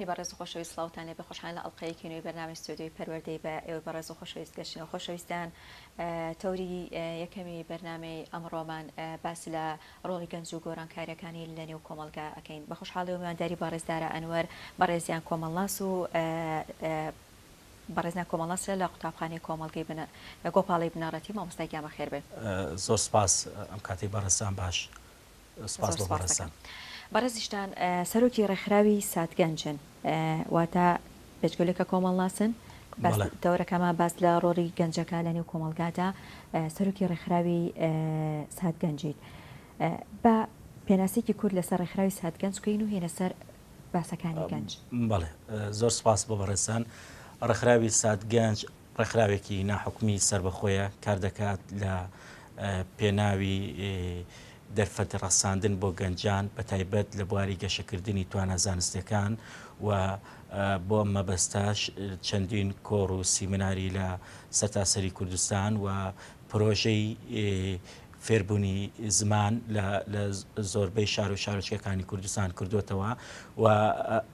میوانی بەڕێز و خۆشەویست سلااوتان لێ بە خۆشحان لە ئەڵلقەیەکی نوێی بەرنامی ستودیۆی پەروەردەی بە ئێوە بەڕێز و خۆشەویست گەشتنەوە خۆشەویستان تەوری یەکەمی بەرنامەی ئەمڕۆمان باسی لە ڕۆڵی گەنج و گۆرانکاریەکانی لە نێو کۆمەلگا ئەەکەین بە خۆشحاڵی و میوانداری بەڕێزدارە ئەنوەر بەڕێزیان کۆمەڵناس و بەڕێزنا کۆمەڵاس لە قوتابخانەی کۆمەڵگەی گۆپاڵی بنەڕەتی مامۆستای گیان بەخێر بێت. زۆر سپاس ئەم کاتی بەڕێزان باش سپاس بۆ بەڕێزان. بەڕێزیشتان سەرۆکی ڕێکخراوی ساتگەنجن واتە پێچگەلێکە کۆمەڵناسن دەورەکەمان باس لە ڕۆڵی گەنجەکە لە نێو کۆمەلگادا سەرۆکی ڕێکخراوی ساتگەنجیت بە پێناسێکی کورد لەسەر ڕێکخراوی ساتگەنج کوین و هێنە سەر باسەکانی گەنج. بەڵێ زۆر سپاس بۆ بەڕێزان. ڕێکخراوی ساتگەنج ڕێکخراوێکی ناحکومی سربەخۆیە کار دەکات لە پێناوی دەرفەت ڕەساندن بۆ گەنجان بە تایبەت لە بواری گەشەکردنی توانە زانستیەکان و بۆ مەبەستاش چەندین کۆڕ و سیمیناری لە سەرتاسەری کوردستان و پرۆژەی فێربوونی زمان لە زۆربەی شار و شارۆچکەکانی کوردستان کردوتەوە و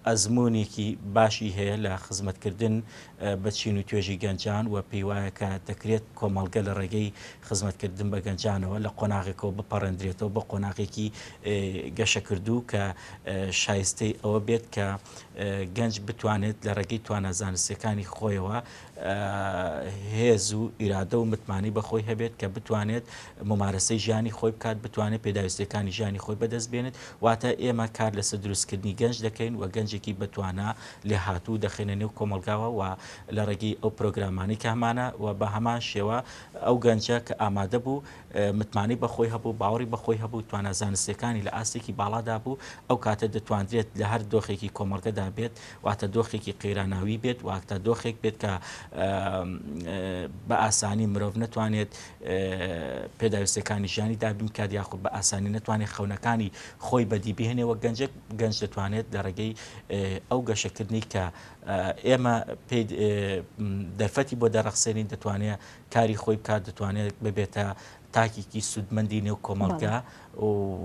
ئەزمموونێکی باشی هەیە لە خزمەتکردن بە چین و توێژی گەنجان و پێی وایە کە دەکرێت کۆمەڵگە لە ڕێگەی خزمەتکردن بە گەنجانەوە لە قۆناغێکەوە بپەڕێندرێتەوە بە قۆناغێکی گەشەکردوو کە شایستەی ئەوە بێت کە گەنج بتوانێت لە ڕێگەی توانە زانستیەکانی خۆیەوە هێز و ئیرادە و متمانی بەخۆی هەبێت کە بتوانێت ممارەسەی ژیانی خۆی بکات بتوانێت پێداویستەکانی ژیانی خۆی بەدەست بێنێت واتە ئێمە کار لەسەر دروستکردنی گەنج دەکەین و گەنجێکی بتوانە لێ هاتوو دەخێنە نێو کۆمەلگاوە و لە ڕێگەی ئەو پرۆگرامانی کە هەمانە و بە هەمان شێوە ئەو گەنجە کە ئامادە بوو متمانی بەخۆی هەبوو باوەڕی بەخۆی هەبوو توانە زانستیەکانی لە ئاستێکی باڵادا بوو ئەو کاتە دەتوانرێت لە هەر دۆخێکی کۆمەڵگەدا بێت واتە دۆخێکی قەیراناوی بێت واکتە دۆخێک بێت کە بە ئاسانی مرۆڤ نەتوانێت پێداویستەکانی ژیانی دابین کات یاخود بە ئاسانی نەتوانێت خەونەکانی خۆی بەدی بهێنێەوە گەنج دەتوانێت لە ڕێگەی ئەو گەشەکردنی کە ئێمە دەرفەتی بۆ دەڕەخسێنین دەتوانێت کاری خۆی بکات دەتوانێت ببێتە تاکێکی سوودمەندی نێو کۆمەڵگا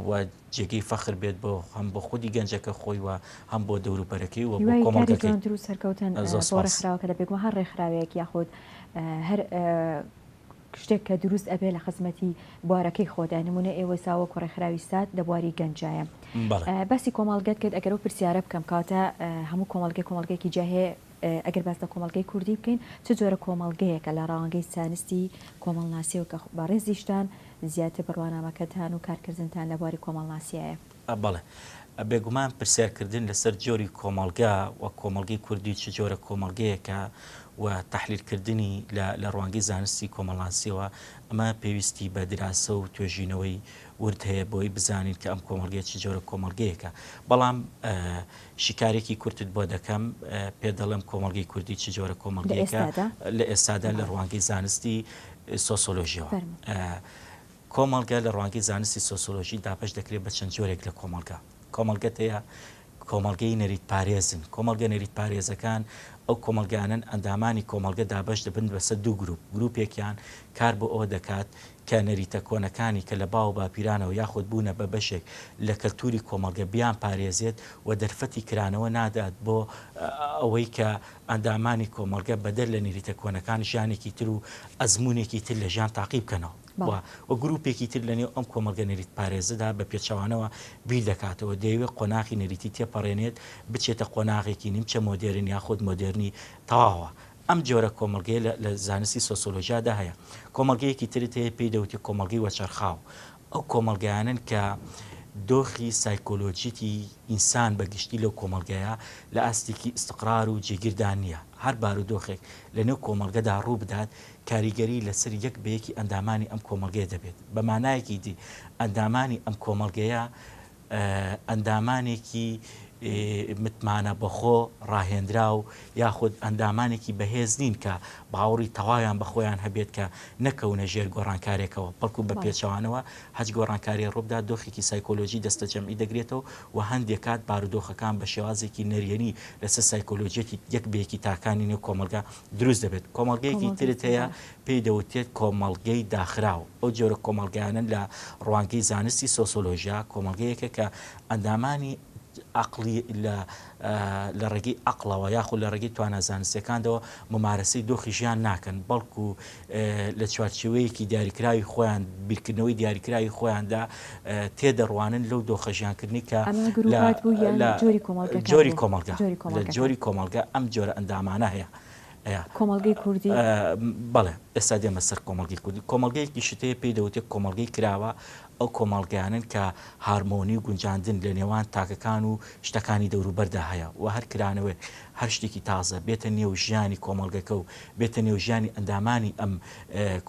و جێگەی فەخر بێت بۆ هەم بۆ خودی گەنجەکە خۆی و هەم بۆ دەوروبەرەکەی و بۆ کۆمەڵگەکەی دروست سەرکەوتن بۆ ڕێکخراوەکە دەبێت هەر ڕێکخراوەیەک یاخود هەر شتێک کە دروست ئەبێ لە خزمەتی بوارەکەی خۆدا نمونە ئێوە ساوە کوڕێکخراوی سات لە بواری گەنجایە باسی کۆمەڵگەت کرد ئەگەر و پرسیارە بکەم کاتە هەموو کۆمەڵگەیەکی جاهەیە ئەگەر باس لە کۆمەڵگەی کوردی بکەین چ جۆرە کۆمەڵگەیەکە لە ڕاوەنگەی سانستی کۆمەڵناسی و کە بەڕێزیشتان زیاتر بڕوانامەکەتان و کارکردنتان لە بواری کۆمەڵناسیایە. بەڵێ بێگومان پرسیارکردن لەسەر جۆری کۆمەڵگا و کۆمەڵگەی کوردی چ جۆرە کۆمەڵگەیەکە و تحلیلکردنی لە ڕوانگەی زانستی کۆمەڵناسیەوە ئەمە پێویستی بە دراسە و توێژینەوەی ورد هەیە بۆی بزانین کە ئەم کۆمەڵگەیە چ جۆرە کۆمەڵگەیەکە بەڵام شیکارێکی کورتت بۆ دەکەم پێ دەڵێم کۆمەڵگەی کوردی چ جۆرە کۆمەڵگەیەکە لە ئێستادا لە ڕوانگەی زانستی سۆسیۆلۆژیەوە کۆمەڵگە لە ڕوانگەی زانستی سۆسیۆلۆژی داپەش دەکرێت بە چەند جۆرێک لە کۆمەڵگەت هەیە کۆمەڵگەی نەریت پارێزن کۆمەڵگە نەریت پارێزەکان ئەو کۆمەلگانن ئەندامانی کۆمەلگە دابش دەبن بەسەر دوو گروپێکیان کار بۆ ئەوە دەکات کە نەریتە کۆنەکانی کە لە باو باپیرانەوە یاخود بوونە بە بەشێک لە کەلتوری کۆمەلگە بیان پارێزێت و دەرفەتی کرانەوە نادات بۆ ئەوەی کە ئەندامانی کۆمەلگە بەدەر لە نەریتە کۆنەکان ژیانێکی تر و ئەزمموونێکی تر لە ژیان تاقی بکەنەوە و گروپێکی تر لە نێو ئەم کۆمەلگە نەریت پارێزەدا بە پێچەوانەوە بیر دەکاتەوە دەیەوێت قۆناغی نەریتی تێپەڕێنێت بچێتە قۆناغێکی نیمچە مۆدێرن یاخود مۆدێرنی تەواوە ئەم جۆرە کۆمەلگەی لە زانستی سۆسیۆلۆژیادا هەیە کۆمەلگەیەکی ترت هەیە پێی دەوتی کۆمەلگەی وەچەرخاو ئەو کۆمەلگایانن کە دۆخی سایکۆلۆجیتی ئینسان بەگشتی لەو کۆمەلگایە لە ئاستێکی ئستقرار و جێگیردان نییە هەر بارودۆخێک لە نێو کۆمەلگەدا ڕوو بدات کاریگەری لەسەر یەک بەیەکی ئەندامانی ئەم کۆمەلگەیە دەبێت بە مانایەکی دی ئەندامانی ئەم کۆمەلگەیە ئەندامانێکی متمانە بەخۆ ڕاهێنرا و یاخود ئەندامانێکی بەهێز نین کە باوەڕی تەواویان بەخۆیان هەبێت کە نەکەونە ژێر گۆڕانکارێکەوە بەڵکو بە پێچەوانەوە هەچ گۆڕانکاری ڕووبدا دۆخێکی سایکۆلۆژی دەستە جەمعی دەگرێتەوە و هەندێک کات بارودۆخەکان بە شێوازێکی نەریێنی لەسەر سایکۆلۆژیەتی یەک بەیەکی تاکانی نێو کۆمەلگا دروست دەبێت کۆمەلگەیەکی ترت هەیە پێی دەوتێت کۆمەلگەی داخراو ئەو جۆرە کۆمەلگایانن لە ڕوانگەی زانستی سۆسیۆلۆژیا کۆمەلگەیەکە کە ئەندامانی عقلی لە ڕێگەی عقلەوە یاخود لە ڕێگەی توانەزانستیەکانەوە ممارەسەی دۆخی ژیان ناکەن بەڵکو لە چوارچێوەیەکی دیاریکراوی خۆیان بیرکردنەوەی دیاریکراوی خۆیاندا تێدەڕوانن لەو دۆخە ژیانکردنی کە جۆری کۆمەڵگە ئەم جۆرە ئەندامانە هەیە. کۆمەڵگەی کوردی بەڵێ ئێستا دێمە سەر کۆمەڵگەی کوردی کۆمەڵگەیەکی شتەیە پێی دەوتێت کۆمەڵگەی کراوە ئەو کۆمەڵگەیانن کە هارمۆنی و گونجاندن لە نێوان تاکەکان و شتەکانی دەوروبەردا هەیە و هەر کرانەوە هەر شتێکی تازە بێتە نێو ژیانی کۆمەڵگەکە و بێتە نێو ژیانی ئەندامانی ئەم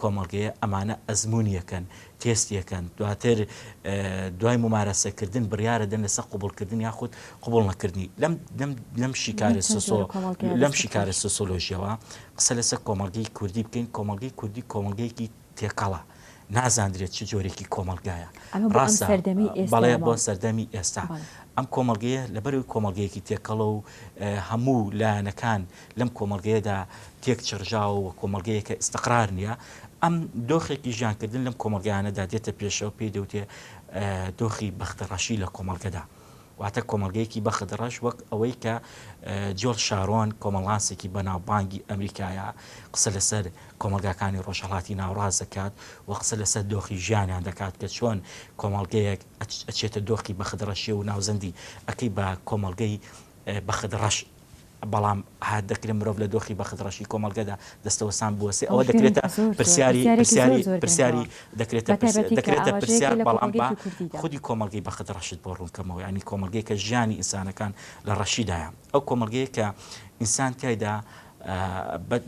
کۆمەڵگەیە ئەمانە ئەزمموونیەکەن تێستیەکەن دواتر دوای ممارەسەکردن بڕیارە دەن لەسەر قوبڵکردن یاخود قوبڵ نەکردنی لەم شیکارە سۆسیۆلۆژیەوە قسە لەسەر کۆمەڵگەی کوردی بکەین کۆمەڵگەی کوردی کۆمەڵگەیەکی تێکەڵە نازانرێت چه جۆرێکی کۆمەڵگایە ڕاستە بەڵێ بۆ سەردەمی ئێستا ئەم کۆمەڵگەیە لەبەروی کۆمەڵگەیەکی تێکەڵە و هەموو لایەنەکان لەم کۆمەڵگەیەدا تێک چڕژاوە و کۆمەڵگەیەکە ئستقرار نییە ئەم دۆخێکی ژیانکردن لەم کۆمەلگایانەدا دێتە پێشەوە پێی دەوتێ دۆخی بەختەڕەشی لە کۆمەلگەدا واتە کۆمەلگەیەکی بەختەڕەش وەک ئەوەی کە جۆل شارۆن کۆمەڵانسێکی بەناوبانگی ئەمریکایە قسە لەسەر کۆمەلگاکانی ڕۆژهەڵاتی ناوڕاز دەکات و قسە لەسەر دۆخی ژیانیان دەکات کە چۆن کۆمەلگەیەک ئەچێتە دۆخی بەختەڕەشی و ناوزەندی ئەکەی بە کۆمەلگەی بەختەڕەش بەڵام هات دەکرێت مرۆڤ لە دۆخی بەختەڕەشی کۆمەلگەدا دەستەوەسان بووەسێ ئەوە دەکرێتە پرسیاری دەکرێتە پرسیار بەڵام بە خودی کۆمەلگەی بەختەڕەشت بۆ ڕوونکەمەوە ینی کۆمەلگەی کە ژیانی ئینسانەکان لە ڕەشیدایە ئەو کۆمەلگەیە کە ئینسان تایدا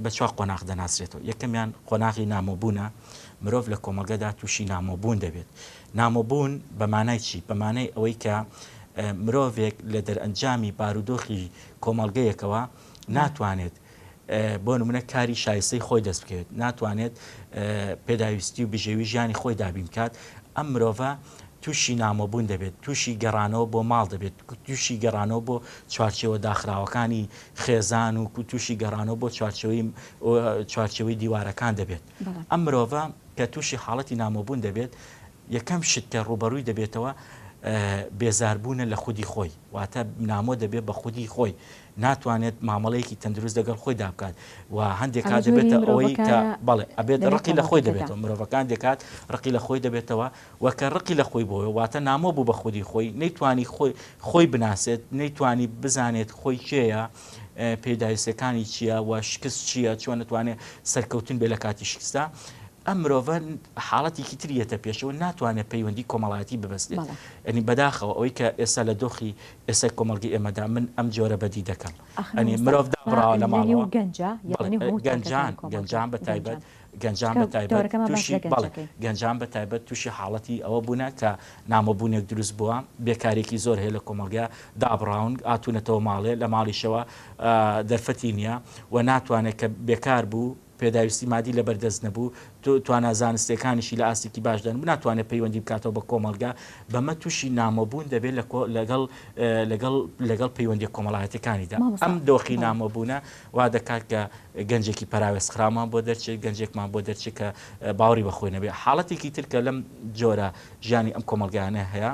بە چوار قۆناغ دەناسرێتەوە یەکەمیان قۆناغی نامۆبوونە مرۆڤ لە کۆمەلگەدا تووشی نامۆبوون دەبێت نامۆبوون بەمانای چی بەمانەی ئەوەی کە مرۆڤێک لە دەرئەنجامی بارودۆخی کۆمەلگەیەکەوە ناتوانێت بۆ نمونە کاری شایستەی خۆی دەست بکەوێت ناتوانێت پێداویستی و بژێوی ژیانی خۆی دابین بکات ئەم مرۆڤە تووشی نامۆبوون دەبێت تووشی گەڕانەوە بۆ ماڵ دەبێت تووشی گەڕانەوە بۆ چوارچێوە داخراوەکانی خێزان و تووشی گەڕانەوە بۆ چوارچێوەی دیوارەکان دەبێت ئەم مرۆڤە کە تووشی حاڵەتی نامۆبوون دەبێت یەکەم شت کە ڕوبەڕووی دەبێتەوە بێزاربوونە لە خودی خۆی واتە نامۆ دەبێت بە خودی خۆی ناتوانێت مامەڵەیەکی تەندروست دەگەڵ خۆی دابکات و هەندێک کات دەبێتە ئەوەی کە بەڵێ ئەبێت ڕقی لە خۆی دەبێتەوە مرۆڤەکان دەکات ڕقی لە خۆی دەبێتەوە وەکە ڕقی لە خۆی بۆیە واتە نامۆ بوو بە خودی خۆی نەیتوانی خۆی بناسێت نەیتوانی بزانێت خۆی کێیە پێداویستەکانی چییە و شکست چییە چۆن نتوانێت سەرکەوتن بێ لە کاتی شکستە ئەم مرۆڤە حاڵەتێکی تریەتە پێشەوە ناتوانێت پەیوەندی کۆمەڵایەتی ببەستێت ئەنی بەداخەوە ئەوەی کە ئێستا لە دۆخی ئێستا کۆمەڵگی ئێمەدا من ئەم جۆرە بەدی دەکەم ئەنی مرۆڤ دابڕاوە لە ماڵەوە گەنجان بە تایبەت گەنجان بە تایبەت تووشی حاڵەتی ئەوە بوونە کە نامەبوونێک دروست بووە بێکارێکی زۆر هەیە لە کۆمەلگا دابڕاون ئاتونەتەوە ماڵێ لە ماڵیشەوە دەرفەتی نییە و ناتوانێت کە بێکار بوو پێداویستی مادی لە بەردەست نەبوو توانە زانستیەکانیشی لە ئاستی باشدان ناتوانێت پەیوەندی بکاتەوە بە کۆمەلگا بەمە تووشی نامۆبوون دەبێت لەگەڵ پەیوەندی کۆمەڵایەتەکانیدا ئەم دۆخی نامۆبوونە وا دەکات کە گەنجێکی پەراوێست خرامان بۆ دەرچێت گەنجێکمان بۆ دەرچێت کە باوەڕی بەخۆی نەبێت حاڵەتێکی ترکە لەم جۆرە ژیانی ئەم کۆمەلگایانە هەیە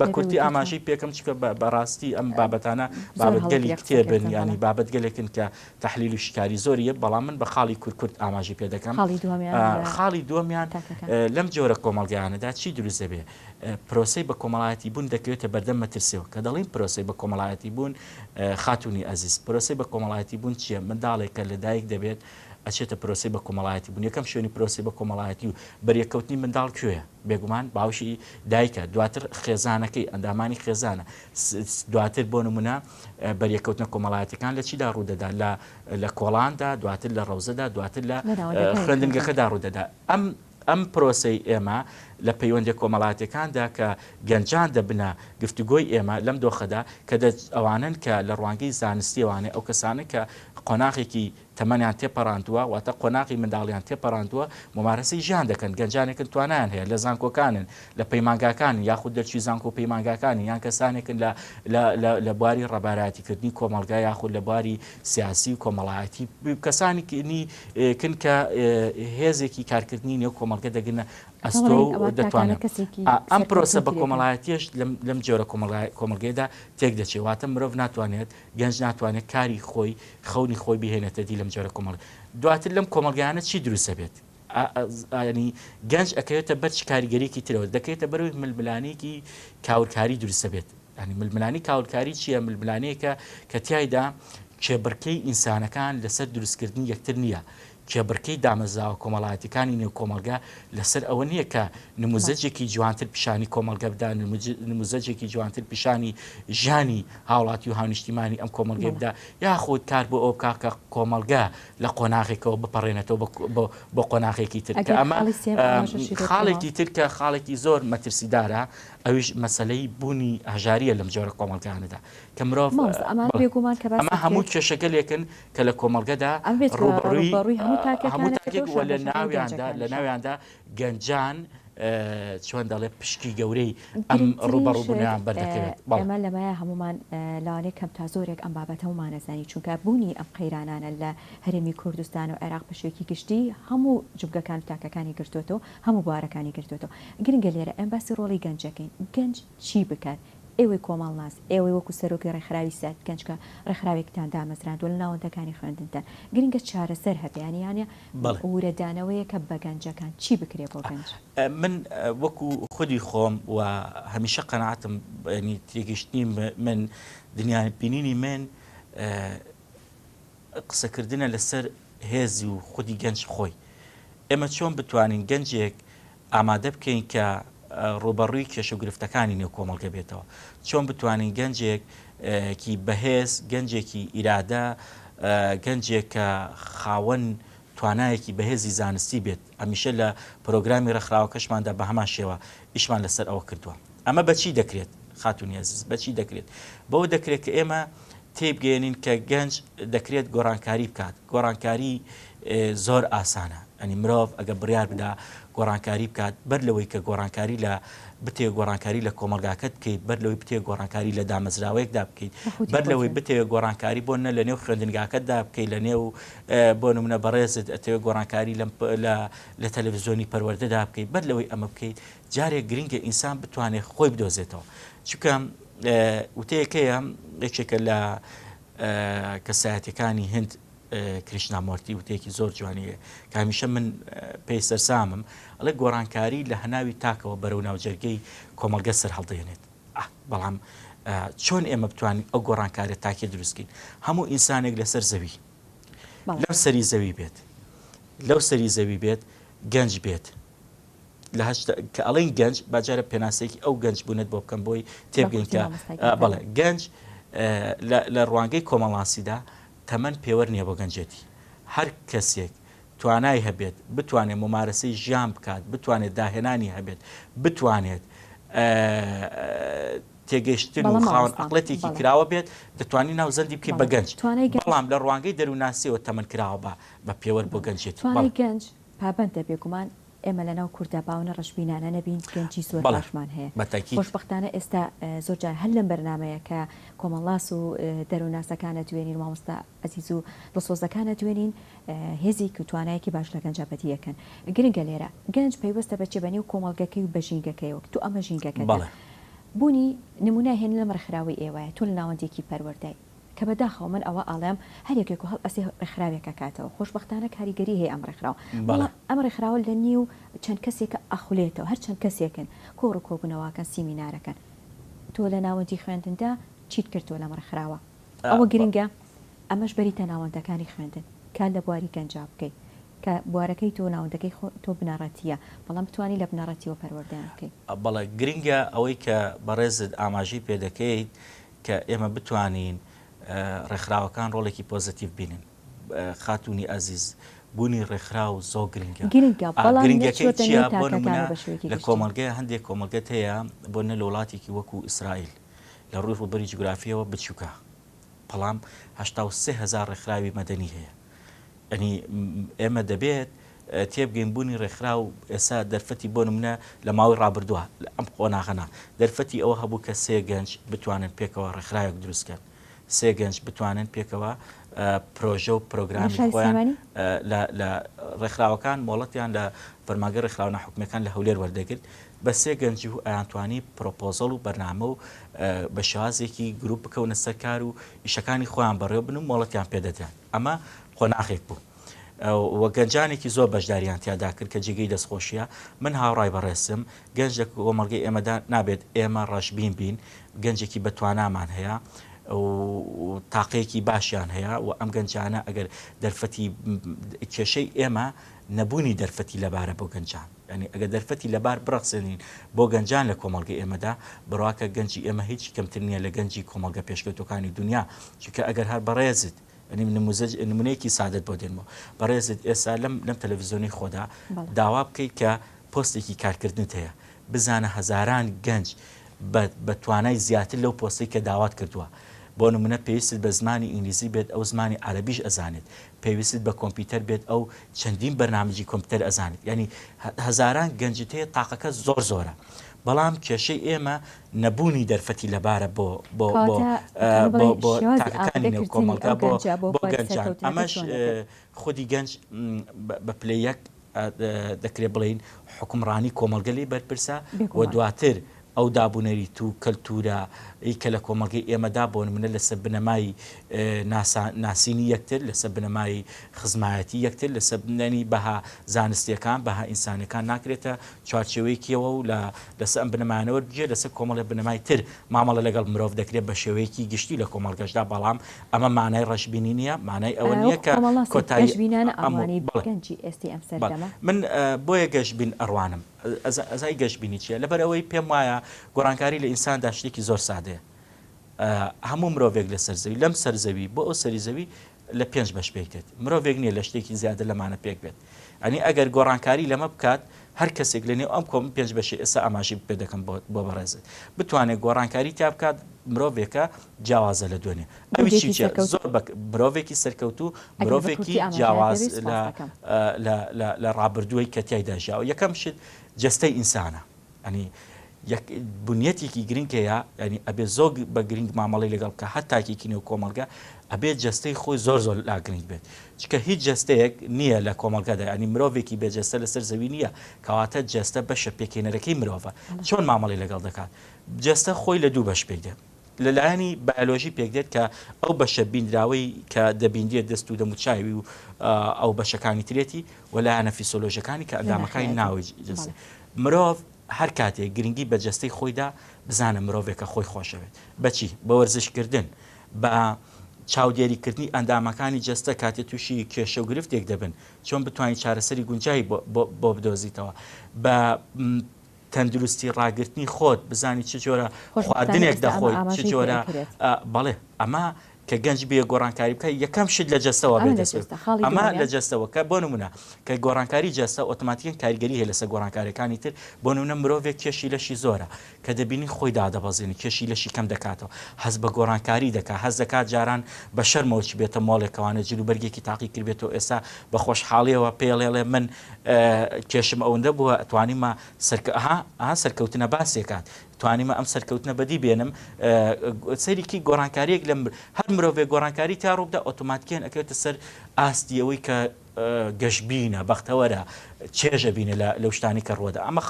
بە کورتی ئاماژەی پێکەم چکە بەڕاستی ئەم بابەتانە بابەتگەلی کتێبن ینی بابەتگەلێکن کە تەحلیل و شکاری زۆریە بەڵام من بە خاڵی کورد ئاماژی پێ دەکەم خاڵی دووەمیان لەم جۆرە کۆمەلگایانەدا چی دروست دەبێ پرۆسەی بە کۆمەڵایەتی بوون دەکەوێتە بەردەم مەترسیەوە کە دەڵین پرۆسەی بە کۆمەڵایەتی بوون خاتونی ئەزیز پرۆسەی بە کۆمەڵایەتی بوون چییە منداڵێکە لە دایک دەبێت ئەچێتە پرۆسی بە کۆمەڵایەتی بوون یەکەم شوێنی پرۆسی بە کۆمەڵایەتی و بەریەکەوتنی منداڵ کوێیە بێگومان باوشی دایکە دواتر خێزانەکەی ئەندامانی خێزانە دواتر بۆ نمونە بەریەکەوتنە کۆمەڵایەتەکان لە چیدا ڕوودەدا لە کۆڵاندا دواتر لە ڕەوزەدا دواتر لە خوێندنگەکەدا ڕوودەدا ئەم پرۆسەی ئێمە لە پەیوەندی کۆمەڵایەتەکاندا کە گەنجان دەبنە گفتوگۆی ئێمە لەم دۆخەدا کە ئەوانن کە لە ڕوانگەی زانستیوانێ ئەو کەسانە کە قۆناغێکی تەمەنیان تێپەڕاندووە واتە قۆناغی منداڵیان تێپەڕاندووە ممارەسەی ژیان دەکەن گەنجانێکن توانیان هەیە لە زانکۆکانن لە پەیمانگاکانی یاخود دەرچی زانکۆ پەیمانگاکانی یان کەسانێکن لە بواری ڕەبارەتیکردنی کۆمەلگا یاخود لە بواری سیاسی و کۆمەڵایەتی کەسانی کن کە هێزێکی کارکردنی نێو کۆمەلگە دەگرنە ئەستۆ دەتوانێت ئەم پرۆسە بە کۆمەڵایەتیش لەم جۆرە کۆمەلگەیدا تێک دەچێت واتە مرۆڤ ناتوانێت گەنج ناتوانێت کاری خۆی خەونی خۆی بهێنێتە دی لەم جۆرە کۆمەڵ دواتر لەم کۆمەلگایانە چی دروستە بێت ینی گەنج ئەکەوێتە بەر کاریگەریکی ترەوە دەکەوێتە بەروی ململانێکی کاورکاری دروستە بێت ینی ململانی کاولکاری چییە ململانەیەکە کە تایدا کێبڕکەی ئینسانەکان لەسەر دروستکردنی یەکتر نییە کێبڕکەی دامەزراوە کۆمەڵایەتەکانی نێو کۆمەلگا لەسەر ئەوە نییە کە نموزەجێکی جوانتر پیشانی کۆمەلگە بدا نموزەجێکی جوانتر پیشانی ژانی هاوڵاتی و هاونیشتیمانی ئەم کۆمەلگەی بدا یاخود کار بۆ ئەو کاکە کۆمەلگا لە قۆناغێکەوە بپەڕێنێتەوە بۆ قۆناغێکی تر کە ئەمە خاڵێکی ترکە خاڵێکی زۆر مەترسیدارە ئەویش مەسلەی بوونی هەژاریە لەم جۆرە کۆمەلگانەدا کە مرۆڤ ئەمە هەموو کێشەگەلێکن کە لە کۆمەلگەدا ڕوبەڕووی هەموو تاکێک وە لە ناویاندا گەنجان چۆن دەڵێ پشکی گەورەی ئەم ڕوبەڕووبوونیان بەردەکەوێت ئەمە لەمایە هەمومان لەوانەیە کەم تا زۆرێک ئەم بابەت هەمومان نەزانی چونکە بوونی ئەم قەیرانانە لە هەرێمی کوردستان و عێراق بەشێکی گشتی هەموو جوگەکان و تاکەکانی گرتوێتەوە هەموو بوارەکانی گرتوێتەوە گرنگە لێرە ئەم باسی ڕۆڵی گەنجەکەین گەنج چی بکات ئێوەی کۆمەڵ ناس ئێوەی وەکو سەرۆکی ڕێکخراوی سات گەنجکە ڕێکخراوێکتان دامەزراند وە لە ناوەندەکانی خوێندنتان گرنگە چارەسەر هەبیانیانە ورەدانەوەیە کە بە گەنجەکان چی بکرێ بۆ گەنج من وەکو خودی خۆم و هەمیشە قەناعەتم ینی تێگەشتنی من دنیای بینینی من قسەکردنە لەسەر هێزی و خودی گەنج خۆی ئێمە چۆن بتوانین گەنجێک ئامادە بکەین کە ڕوبەڕووی کێشە و گرفتەکانی نێو کۆمەڵگە بێتەوە چۆن بتوانین گەنجێکی بەهێز گەنجێکی ئیرادە گەنجێک کە خاوەن توانایەکی بەهێزی زانستی بێت ئەمیشە لە پرۆگرامی ڕێکخراوەکەشماندا بە هەمان شێوە ئیشمان لەسەر ئەوە کردووە ئەمە بەچی دەکرێت خاتونی عەزیز بەچی دەکرێت بەوە دەکرێت کە ئێمە تێبگەێنین کە گەنج دەکرێت گۆڕانکاری بکات گۆڕانکاری زۆر ئاسانە ئەنی مرۆڤ ئەگە بڕیار بدا گۆڕانکاری بکات بەر لەوەی کە گۆڕانکاری لە بتێ گۆڕانکاری لە کۆمەلگاکەت بکەیت بەر لەوەی بتێ گۆڕانکاری لە دامەزراوەیەکدا بکەیت بەر لەوەی بتێ گۆڕانکاری بۆ نە لە نێو خوێندنگاکەتدا بکەیت لە نێو بۆ نمونە بەڕێزت ئەتەوێت گۆڕانکاری لە تەلەڤیزیۆنی پەروەردەدا بکەیت بەر لەوەی ئەمە بکەیت جارێک گرنگە ئینسان بتوانێت خۆی بدۆزێتەوە چونکە وتەیەکەیە یەکێکە لە کەسایەتەکانی هند کریشنامۆرتی وتەیەکی زۆر جوانیە کە هەمیشە من پێی سەرسامم ئەڵێ گۆڕانکاری لە هەناوی تاکەوە بەرەو ناوجەرگەی کۆمەلگە سەر هەڵدەێنێت بەڵام چۆن ئێمە بتوانین ئەو گۆڕانکارە تاکێ دروستکەین هەموو ئینسانێک لەسەر زەوی لەو سەری زەوی بێت لەو سەری زەوی بێت گەنج بێت لە کە ئەڵین گەنج باجارە پێناسەیەکی ئەو گەنج بوونێت بۆ بکەم بۆی تێبگەین کە بەڵێ گەنج لە ڕوانگەی کۆمەڵانسیدا تەمەەن پێوەەر نییە بۆ گەنجێتی هەر کەسێک توانای هەبێت بتوانێت ممارەسەی ژیان بکات بتوانێت داهێنانی هەبێت بتوانێت تێگەشتن و خاوەن عەقڵەتێکی کراوە بێت دەتوانانی ناوزەندی بکەیت بە گەنج بەڵام لە ڕوانگەی دەرووناسیەوە تەمەەن کراوە بە پێوەەر بۆ گەنجێتی گەنج پابەندە بێگومان ئێمە لەناو کووردا باونە ڕەشبینانە نەبین گەنجی زۆر باشمان هەیە خۆشبەختانە ئێستا زۆرجار هەر لەم بەرنمەیە کە کۆمەڵاس و دەرووناسەکانە دوێنین مامۆستا ئەزیز و دڵسۆزەکانە دوێنین هێزی و توانایەکی باش لە گەنجابەتیەکەن گرنگە لێرە گەنج پەیوەستە بەچێ بەنێو کۆمەڵگەکەی و بەژینگەکەیەوە تو ئەمە ژینگەکە بوونی نمونە هێن لە ڕێکخراوی ئێوەیە تۆ لە ناوەندێکی پەروەردای کە بەداخەوە من ئەوە ئاڵێم هەرێکێک و هەڵ ئەسی ڕێکخراوێکە کاتەوە خۆشبەختانە کاریگەری هەیە ئەم ڕێکخراوە ئەم ڕێکخراوە لە نیو چەند کەسێکە ئەخولێتەوە هەر چەند کەسێکن کۆڕ و کۆبوونەوەکەن سیمینارەکەن تۆ لە ناوەندی خوێندندا چیت کردووە لەم ڕێکخراوە ئەوە گرنگە ئەمەش بەریتە ناوەندەکانی خوێندن کات لە بواری گەنجا بکەیت کە بوارەکەی تۆ ناوەندەکەی تۆ بنەڕەتیە بەڵام بتوانانی لە بنەڕەتیەوە پەروەردەیان بکەیت بەڵێ گرنگە ئەوەی کە بەڕێزت ئاماژەی پێ دەکەیت کە ئێمە بتوانین ڕێکخراوەکان ڕۆڵێکی پۆزتیڤ بینن خاتونی ئەزیز بوونی ڕێکخراو زۆر گرنگە گرنگەکەی چیە بۆ نمونە لە کۆمەلگەی هەندێک کۆمەلگەت هەیە بۆ نە لە وڵاتێکی وەکو ئیسرائیل لە ڕووی ڕووبەری جوگرافیەوە بچووکە بەڵام 83,000 ڕێکخراوی مەدەنی هەیە ئەنی ئێمە دەبێت تێبگەین بوونی ڕێکخراو ئێستا دەرفەتی بۆ نمونە لە ماوەی ڕابردووە لە ئەم قۆناغەنا دەرفەتی ئەوە هەبوو کە سێ گەنج بتوانن پێکەوە ڕێکخراوێک دروستکەن سێ گەنج بتوانن پێکەوە پرۆژە و پرۆگرامی خۆیان لە ڕێکخراوەکان مۆڵەتیان لە فەرمانگە ڕێکخراوە ناحوکمیەکان لە هەولێر وەردەگرت بە سێ گەنجی و ئەیانتوانی پرۆپۆزەڵ و بەرنامە و بە شێوازێکی گروپ بکەونە سەر کار و ئیشەکانی خۆیان بەڕێوە بن و مۆڵەتیان پێدەدران ئەمە خۆناغێک بوو. وە گەنجانێکی زۆر بەشداریان تیادا کرد کە جێگەی دەستخۆشیە من هاوڕای بەڕێسم گەنج لە کۆمەڵگەی ئێمەدا نابێت ئێمە ڕەشبین بین گەنجێکی بەتوانامان هەیە و تاقەیەکی باشیان هەیە و ئەم گەنجانە ئەگەر دەرفەتی کێشەی ئێمە نەبوونی دەرفەتی لەبارە بۆ گەنجان ینی ئەگەر دەرفەتی لەبار بڕەخسێنین بۆ گەنجان لە کۆمەڵگەی ئێمەدا بڕواکە گەنجی ئێمە هیچ کەمتر نییە لە گەنجی کۆمەڵگە پێشکەوتەکانی دنیا چونکە ئەگەر هەر بەڕێزت نمونەیەکی سادت بۆ دێنمەوە بەڕێزت ئێستا لەم تەلەڤیزیۆنی خۆدا داوا بکەیت کە پۆستێکی کارکردنت هەیە بزانە هەزاران گەنج بە توانای زیاتر لەو پۆستی کە داوات کردووە بۆ نمونە پێویستت بە زمانی ئینگلیزی بێت ئەو زمانی عەرەبیش ئەزانێت پێویستت بە کۆمپیوتەر بێت ئەو چەندین بەرنامجی کۆمپیوتەر ئەزانێت ینی هەزاران گەنجت هەیە تاقەکە زۆرە بەڵام کێشەی ئێمە نەبوونی دەرفەتی لەبارە بۆ تاقەکانی نێو کۆمەڵگا بۆ گەنجان ئەمەش خودی گەنج بە پلەیەک دەکرێت بڵین حکومڕانی کۆمەڵگەلی بەرپرسە و دواتر ئەو دابوونەریت و کەلتورە کە لە کۆمەڵگەی ئێمەدا بۆ نمونە لەسەر بنەمای ناسینی یەکتر لەسەر بنەمای خزمایەتی یەکتر لەسەر بنەنی بەها زانستیەکان بەها ئینسانەکان ناکرێتە چوارچێوەیەکیەوە و لەسەر ئەم بنەمایانەوە بگێ لەسەر کۆمەڵە بنەمای تر مامەڵە لەگەڵ مرۆڤ دەکرێت بە شێوەیەکی گشتی لە کۆمەڵگەشدا بەڵام ئەمە مانای ڕەشبینی نییە مانای ئەوە نییە کە کۆتایی من بۆیە گەشتبین ئەڕوانم ئەزای گەشتبینی چیە لەبەر ئەوەی پێم وایە گۆڕانکاری لە ئینساندا شتێکی زۆر سادەیە هەموو مرۆڤێک لە سەرزەوی لەم سەرزەوی بۆ ئەو سەری زەوی لە 5 بەش پێک دێت مرۆڤێک نییە لە شتێکی زیادە لەمانە پێک بێت ئەنی ئەگەر گۆڕانکاری لەمە بکات هەر کەسێک لە نێو ئەم کۆم 5 بەشی ئێستا ئاماژی پێ دەکەم بۆ بەڕێزت بتوانێت گۆڕانکاری تا بکات مرۆڤێکە جیاوازە لە دوێنێ ئەوی چی زۆر مرۆڤێکی سەرکەوتوو مرۆڤێکی جیاواز لە ڕابردووەی کە تیایدا ژیاوە یەکەم شت جەستەی ئینسانە ئەنی بنیەتێکی گرنگەیە ینی ئەبێ زۆر بە گرنگ مامەڵی لەگەڵ کە هەتاکێکی نێو کۆمەڵگە ئەبێت جەستەی خۆی زۆر لا گرنگ بێت چکە هیچ جەستەیەک نییە لە کۆمەڵگەدا ینی مرۆڤێکی بێجەستە لەسەر زەوی نییە کەواتە جەستە بەشە پێکێنەرەکەی مرۆڤە چۆن مامەڵی لەگەڵ دەکات جەستە خۆی لە دوو بەش پێک دێت لەلایەنی بایۆلۆژی پێک دێت کە ئەو بەشە بینراوەی کە دەبیندێت دەست و دەموچاوی و ئەو بەشەکانی ترێتی وەلایەنە فیسۆلۆژیەکانی کە ئەندامەکانی ناوی جەستە مرۆڤ هەر کاتێک گرنگی بە جەستەی خۆیدا بزانە مرۆڤێکە خۆی خۆشەوێت بەچی بە وەرزشکردن بە چاودێریکردنی ئەندامەکانی جەستە کاتێک تووشی کێشە و گرفتێک دەبن چۆن بتوانین چارەسەری گونجایی بۆ بدۆزیتەوە بە تەندروستی ڕاگررتنی خۆت بزانی چ جۆرە خواردنێک دەخۆیت چ جۆرە بەڵێ ئەمە کە گەنج بێ گۆڕانکاری بکە یەکەم شت لە جەستەوە بێت ئەمە لە جەستەوە کە بۆ نمونە کە گۆڕانکاری جەستە ئۆتۆماتیکن کاریگەری هەیە لەسەر گۆڕانکاریەکانی تر بۆ نمونە مرۆڤێک کێشی لەشی زۆرە کە دەبینی خۆی دادەبەزێنی کێشی لەشی کەم دەکاتەوە هەز بە گۆڕانکاری دەکات هەز دەکات جاران بە شەرمەوەی بێتە مۆڵێکەوانە جلوبەرگێکی تاقی کردبێتەوە ئێستا بە خۆشحاڵیەوە پێڵێڵێ من کێشم ئەوەندە بووە ئەتوانیمە سەرکەوتنە باسێکات توانیمە ئەم سەرکەوتنە بەدی بێنم سەرێکی گۆڕانکاریەک لە هەر مرۆڤێک گۆڕانکاری تا ڕووبدا ئۆتۆماتیکیان ئەکەوێتە سەر ئاستیەوەی کە گەشتبینە بەختەوەرە چێژە بینە لەو شتانی کە ڕۆدا ئەمە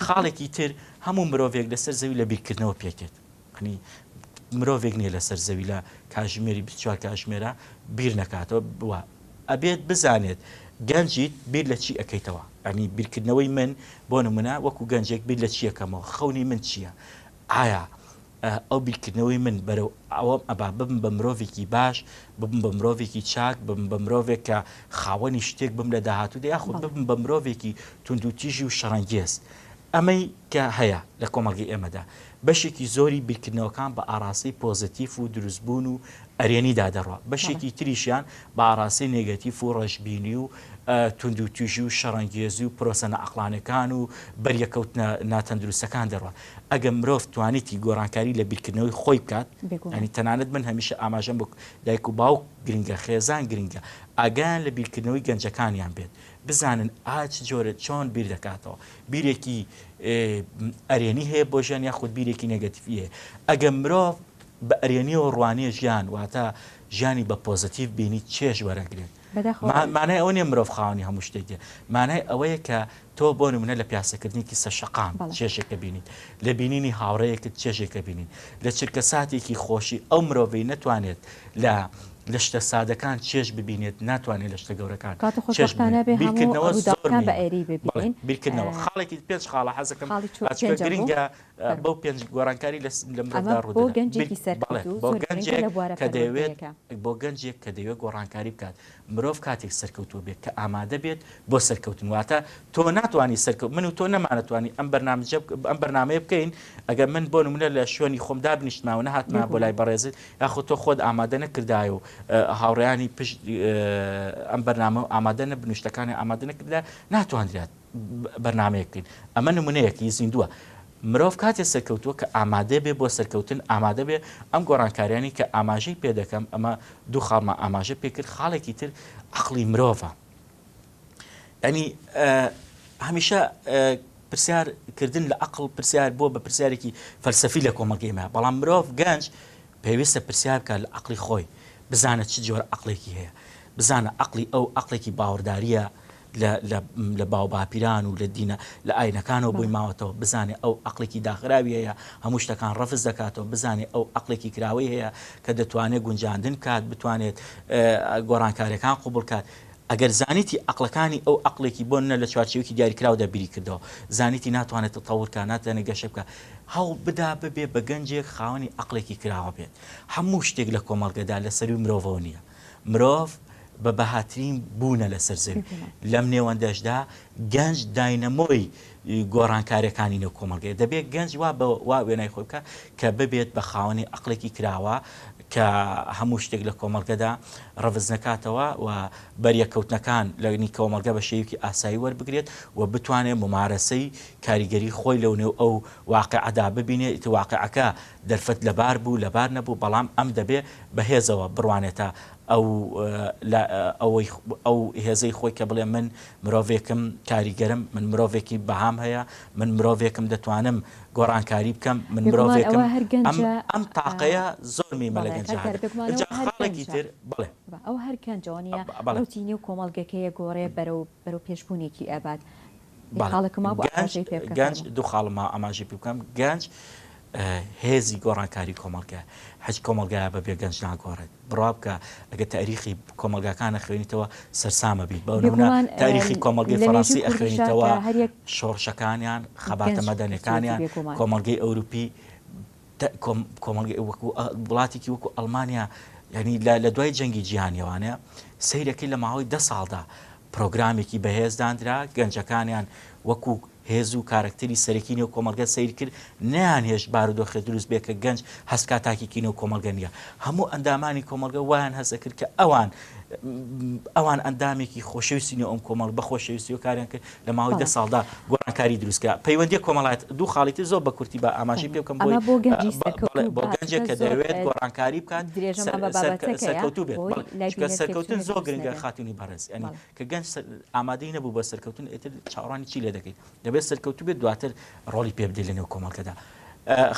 خاڵێکی تر هەموو مرۆڤێک لەسەر زەوی لە بیرکردنەوە پێکێت ینی مرۆڤێک نییە لەسەر زەوی لە کاژمێری 24 کاژمێرە بیر نەکاتەوە بووە ئەبێت بزانێت گەنجیت بیر لە چی ئەەکەیتەوە ئەنی بیرکردنەوەی من بۆ نمونە وەکو گەنجێک بیر لە چیەکەمەوە خەونی من چییە ئایا ئەو بیرکردنەوەی من بەرەو ئەوەم ئەبا ببم بە مرۆڤێکی باش ببم بە مرۆڤێکی چاک ببم بە مرۆڤێک کە خاوەنی شتێک بم لە داهاتوودا یاخود ببم بە مرۆڤێکی توندوتیژی و شەڕەنگێز ئەمەی کە هەیە لە کۆمەڵگەی ئێمەدا بەشێکی زۆری بیرکردنەوەکان بە ئاراسی پۆزتیف و دروستبوون و ئەرێنیدا دەڕوە بەشێکی تریشیان بە ئاراسی نێگەتیف و ڕەشبینی و توندوتیژی و شەڕەنگێزی و پرۆسە نەعەقلانەکان و بەریەکەوتنە ناتەندروستەکان دەڕوە ئەگە مرۆڤ توانیتی گۆڕانکاری لە بیرکردنەوەی خۆی بکات ینی تەنانەت من هەمیشە ئاماژەم بۆ دایک و باوک گرنگە خێزان گرنگە ئاگیان لە بیرکردنەوەی گەنجەکانیان بێت بزانن ئاچ جۆرە چۆن بیر دەکاتەوە بیرێکی ئەرێنی هەیە بۆ ژیان یاخود بیرێکی نێگەتیڤی هەیە ئەگە مرۆڤ بە ئەرێنی و ڕوانیە ژیان واتە ژیانی بە پۆزتیڤ بینی چێژ وەرەگرێت. مانای ئەوە نیە مرۆڤ خاوەنی هەموو شتێک دێ، مانای ئەوەیە کە تۆ بۆ نمونە لە پیاسەکردنی سە شەقام چێژێکە بینیت، لە بینینی هاوڕەیەکت چێژێکە بینین، لە چرکە ساتێکی خۆشی ئەو مرۆڤی نەتوانێت لە شتە سادەکان چێژ ببینێت، ناتوانێت لە شتە گەورەکان بیرکردنەوە زۆر بە ئێری ببین بیرکردنەوە خاڵێکی پێنج خاڵە حەزەکەم گرنگە بەو پێنج گۆڕانکاری لە مرۆڤدا ڕوو بۆ گەنجێک کە دەوێت گۆڕانکاری بکات. مرۆڤ کاتێک سەرکەوتوو بێت کە ئامادە بێت بۆ سەرکەوتن، واتە تۆ ناتوانانی سەرکەوت من و تۆ نەمانەتوانی ئەم بەرنامەیە بکەین ئەگەر من بۆ نمونە لە شوێنی خۆمدا بنیشتماوە نەهاتمە بۆ لای بەڕێزت یاخۆ تۆ خۆت ئامادە نەکردای و هاوڕێیانی پشت ئەم بەرنامە ئامادە نەبنوشتەکانی ئامادە نەکردا ناتوانرێت بەرنمەیەکەین. ئەمە نمونەیەکی زیندووە. مرۆڤ کاتێ سەرکەوتووە کە ئامادە بێ بۆ سەرکەوتن، ئامادە بێ ئەم گۆڕانکاریانی کە ئاماژەی پێ دەکەم، ئەمە دوو خاڵمە ئاماژە پێکرد. خاڵێکی تر عەقڵی مرۆڤە. ینی هەمیشە پرسیارکردن لە عەقڵ پرسیار بۆ بە پرسیارێکی فەلسەفی لە کۆمەلگەیمە، بەڵام مرۆڤ گەنج پێویستە پرسیار بکات لە عەقڵی خۆی، بزانێت چ جۆرە عەقڵێکی هەیە، بزانە عەقڵی ئەو عەقڵێکی باوەڕداریە لە باوباپیران و لە دینە لە ئاینەکانەوە بۆی ماوەتەوە، بزانێ ئەو عەقڵێکی داخراوی هەیە هەموو شتەکان ڕەفز دەکاتەوە، بزانێ ئەو عەقڵێکی کراوەی هەیە کە دەتوانێت گونجاندن کات، بتوانێت گۆڕانکاریەکان قوبڵ کات. ئەگەر زانیتی عەقڵەکانی ئەو عەقڵێکی بۆ نە لە چوارچێوەیەکی دیاریکراودا بیری کردەوە، زانیتی ناتوانێت تەتەوڕکە، ناتوانێت گەشە بکە، هەوڵ بدا ببێ بە گەنجێک خاوەنی عەقڵێکی کراوە بێت. هەموو شتێک لە کۆمەڵگەدا لەسەروی مرۆڤەوە نییە. مرۆڤ بە بەهاترین بوونە لەسەر زەوی. لەم نێوەندەشدا گەنج داینەمۆی گۆڕانکاریەکانی نێو کۆمەڵگەیە. دەبێت گەنج وا وێنای خۆی بکە کە ببێت بە خاوەنی عەقڵێکی کراوە کە هەموو شتێک لە کۆمەڵگەدا ڕەڤز نەکاتەوە و بەریەکەوتنەکان لەنی کۆمەڵگە بە شێوکی ئاسایی وەربگرێت و بتوانێت ممارەسەی کاریگەری خۆی لەو نێو ئەو واقعەدا ببینێت. واقعەکە دەرفەت لەبار بوو لەبار نەبوو، بەڵام ئەم دەبێت بەهێزەوە بڕوانێتە ئەو هێزەی خۆی کە بڵێ من مرۆڤێکم کاریگەرم، من مرۆڤێکی بەهام هەیە، من مرۆڤێکم دەتوانم گۆڕانکاری بکەم، من مرۆڤێکم ئەم تاقەیە زۆر میمە لە گەنجەکانی تر. بڵێ ئەو هەر گەنجەوەنیە بەڵوتینی و کۆمەڵگەکەیە گۆڕێ بەرەو پێشبوونێکی ئاباد. گەنج دوو خاڵما ئاماژەی پێ بکەم. گەنج هێزی گۆڕانکاری کۆمەڵگە، هەچ کۆمەڵگایە بەبێ گەنج ناگۆڕێت. بڕوا بکە ئەگە تاریخی کۆمەلگاکانە خوێنیتەوە سەرسامە بیت. بەو نمونە تاریخی کۆمەلگەی فەڕەنسی ئەخوێنیتەوە، شۆڕشەکانیان، خەباتە مەدەنیەکانیان، کۆمەلگەی ئەوروپی، وڵاتێکی وەکو ئەڵمانیا، یعنی لە دوای جەنگی جیهانیەوانەیە سەیرەکەی لە ماوەی 10 ساڵدا پرۆگرامێکی بەهێزدانرا، گەنجەکانیان وەکو هێز و کارکتەری سەرەکی نێو کۆمەلگە سیر کرد، نیان هێش بارودۆخێ دروست بێ کە گەنج هەستکا تاکیکی نێو کۆمەلگە نیە. هەموو ئەندامانی کۆمەلگە وایان هەسە کرد کە ئەوان ئەندامێکی خۆشەویستی نێو ئەم کۆمەڵ بە خۆشەویستی و کاریان کرد لە ماوەی 10 ساڵدا گۆڕانکاری دروستکە. پەیوەندی کۆمەڵایەت دوو خاڵێتی زۆر بە کورتی بە ئاماژەی پێ بکەم بۆ گەنجێک کە دەوێت گۆڕانکاری بکات سەرکەوتوو بێت. سەرکەوتن زۆر گرنگە خاتونی بەڕێز، ینی کە گەنج ئامادەی نەبوو بە سەرکەوتن ئێتر چاوەڕانی چی لێ دەکەیت؟ دەبێت سەرکەوتوو بێت، دواتر ڕۆڵی پێ بدەیت لە نێو کۆمەڵگەدا.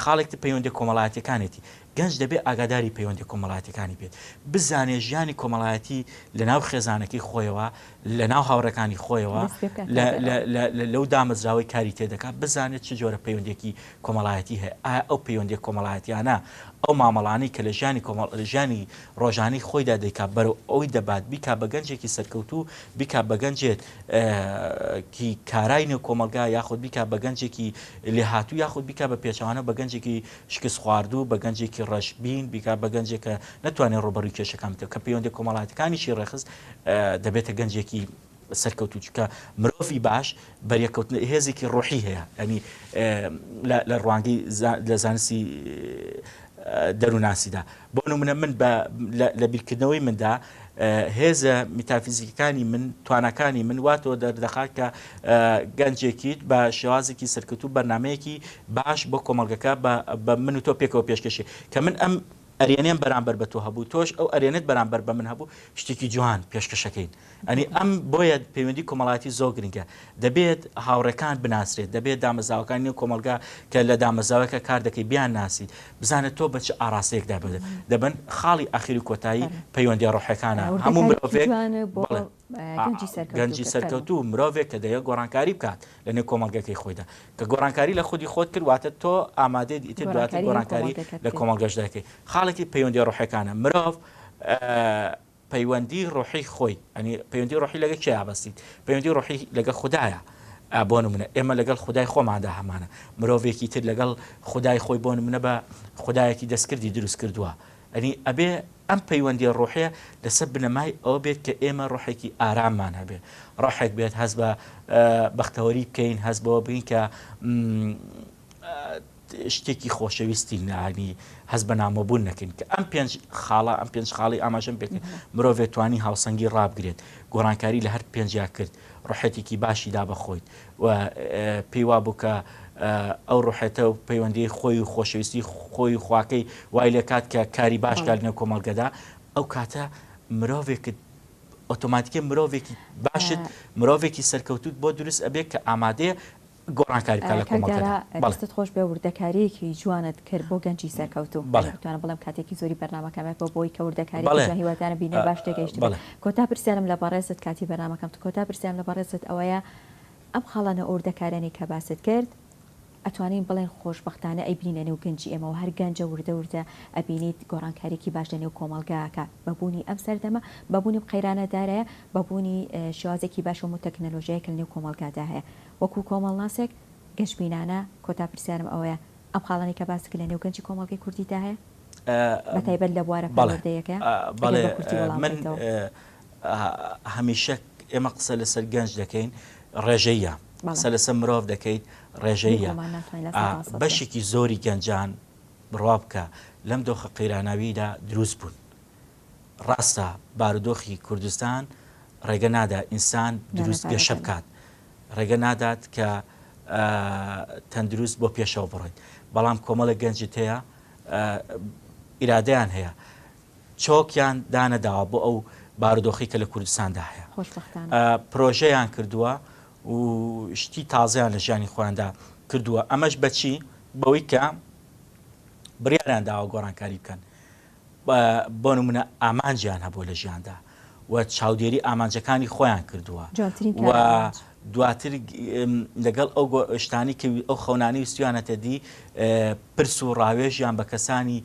خاڵێکی پەیوەندی کۆمەڵایەتەکانێتی گەنج دەبێت ئاگاداری پەیوەندی کۆمەڵایەتەکانی بێت، بزانێ ژیانی کۆمەڵایەتی لە ناو خێزانەکەی خۆیەوە، لە ناو هاوڕەکانی خۆیەوە، لەو دامەزراوەی کاری تێدەکات، بزانێت چ جۆرە پەیوەندێکی کۆمەڵایەتی هەیە. ئایا ئەو پەیوەندی کۆمەڵایەتیانە ئەو مامەڵانەی کە لە ژیانی ڕۆژانەی خۆیدا دەیکات بەرەو ئەوی دەبات بیکا بە گەنجێکی سەرکەوتوو، بیکا بە گەنجێکی کارای نێو کۆمەلگا، یاخود بیکا بە گەنجێکی لێهاتوو، یاخود بیکا بە پێچەوانە بە گەنجێکی شکست خواردوو، بە گەنجێکی ڕەشبین، بیکا بە گەنجێکە نەتوانێت ڕوبەڕووی کێشەکان بکات. کە پەیوەندی کۆمەڵایەتەکانیشی ڕێخست دەبێتە گەنجێکی سەرکەوتوو، چکە مرۆڤی باش بەریەکەوتن هێزێکی ڕۆحی هەیە، ینی لە ڕوانگەی لە زانستی دەروناسیدا. بۆ نمونە من لە بیرکردنەوەی مندا هێزە میتافیزیکەکانی من، توانەکانی من واتەوە دەردەخات کە گەنجێکیت بە شێوازێکی سەرکەوتوو بەرنمەیەکی باش بۆ کۆمەلگەکە بە من و تۆ پێکەوە پێشکەشی، کە من ئەم ئەرێنێن بەرامبەر بە تۆ هەبوو تۆش ئەو ئەرێنێت بەرامبەر بە من هەبوو شتێکی جوان پێشکەشەکەین ئەنی ئەم بۆیە پەیوەندی کۆمەڵایەتی زۆر گرنگە دەبێت هاوڕێکان بناسرێت دەبێت دامەزراوەکانی کۆمەلگا کە لە دامەزراوەکە کار دەکەی بیان ناسی بزانێت تۆ بە چ ئاراسەیەکدا بدەن دەبن خاڵی ئاخری کۆتایی پەیوەندی ڕۆحەکانە هەموو مرۆڤێک گەنجی سەرکەوتوو مرۆڤێک کە دەیە گۆڕانکاری بکات لە نێو کۆمەلگەکەی خۆیدا کە گۆڕانکاری لە خودی خۆت کردواتە تۆ ئامادەی ئیتر دواتر گۆڕانکاری لە کۆمەلگەش دەکەی خاڵێکی پەیوەندی ڕۆحەکانە مرۆڤ پەیوەندی ڕۆحی خۆی ئەنی پەیوەندی ڕۆحی لەگە کێ ئابەستیت پەیوەندی ڕۆحی لەگە خوددایە بۆ نمونە ئێمە لەگەڵ خدای خۆماندا هەمانە مرۆڤێکی تر لەگەڵ خدای خۆی بۆ نمونە بە خدایەکی دەستکردی دروست کردووە ئەنی ئەبێ ئەم پەیوەندی ڕۆحەیە لەسەر بنەمای ئەوە بێت کە ئێمە ڕۆحێکی ئاراممان هەبێ ڕۆحێک بێت هەست بە بەختەوەری بکەین هەست بەوە بین کە شتێکی خۆشەویستی نانی هەست بە نامۆبوون نەکەین کە ئەم پێنج خاڵی ئاماژەم پێکرد مرۆڤێت توانی هاوسەنگی ڕابگرێت گۆڕانکاری لە هەر پێنجیا کرد ڕۆحەتێکی باشی دا بەخۆیت و پێی وا بوو کە ئەو ڕۆحێتە و پەیوەندی خۆی و خۆشەویستی خۆی خواکەی وای لێ کات کە کاری باشکار لە کۆمەڵگەدا ئەو کاتە مرۆڤێکت ئۆتۆماتیکە مرۆڤێکی باشت مرۆڤێکی سەرکەوتوت بۆ دروست ئەبێت کە ئامادەیە گۆڕانکاری بکات لە کۆمەڵگەدا دەستت خۆش بێ وردەکاریەکی جوانت کرد بۆ گەنجی سەرکەوتوو بەڵێ بڵێم کاتێکی زۆری بەرنامەکەمە بۆ بۆی کە وردەکاری هیوادارم بینێ باش تێگەیشت کۆتا پرسیارم لە بەڕێزت کاتی بەرنامەکەم کۆتا پرسیارم لە بەڕێزت ئەوەیە ئەم خاڵانە وردەکارانی کە باست کرد ئەتوانین بڵێن خۆشبەختانە ئەیبینە نێو گەنجی ئێمەوە هەر گەنجە وردە ئەبینیت گۆڕانکاریێکی باش لە نێو کۆمەڵگاکە بەبوونی ئەم سەردەمە بەبوونی قەیرانەدارەیە بەبوونی شێوازێکی باش و تەکنەلۆژیایە کە لە نێو کۆمەڵگادا هەیە وەکو کۆمەڵناسێک گەشتبینانە کۆتا پرسیارم ئەوەیە ئەم خاڵانی کە باس کرد لە نێو گەنجی کۆمەڵگەی کوردیدا هەیە بەتایبەت لە بوارە پەروەردەیەکە من هەمیشە ئێمە قسە لەسەر گەنج دەکەین ڕێژەیە قسە لەسەر مرۆڤ دەکەیت ڕێژەیە بەشێکی زۆری گەنجان بڕوا بکە لەم دۆخە قەیراناویدا دروست بوون ڕاستە بارودۆخی کوردستان ڕێگە نادا ئینسان دروست گەشە بکات ڕێگە نادات کە تەندروست بۆ پێشەوە بڕۆیت بەڵام کۆمەڵە گەنجت هەیە ئیرادەیان هەیە چۆکیان دانەداوە بۆ ئەو بارودۆخی کە لە کوردستاندا هەیە پرۆژەیان کردووە و شتی تازیان لە ژیانی خۆیاندا کردووە ئەمەش بەچی بەوەی کە بڕیاریان داوە گۆڕانکاری بکەن بۆ نمونە ئامانجیان هەبوو لە ژیاندا و چاودێری ئامانجەکانی خۆیان کردووە و دواتر لەگەڵ ئەو شتانی کە ئەو خەونانی وستیانەتە دی پرس و ڕاوێژیان بە کەسانی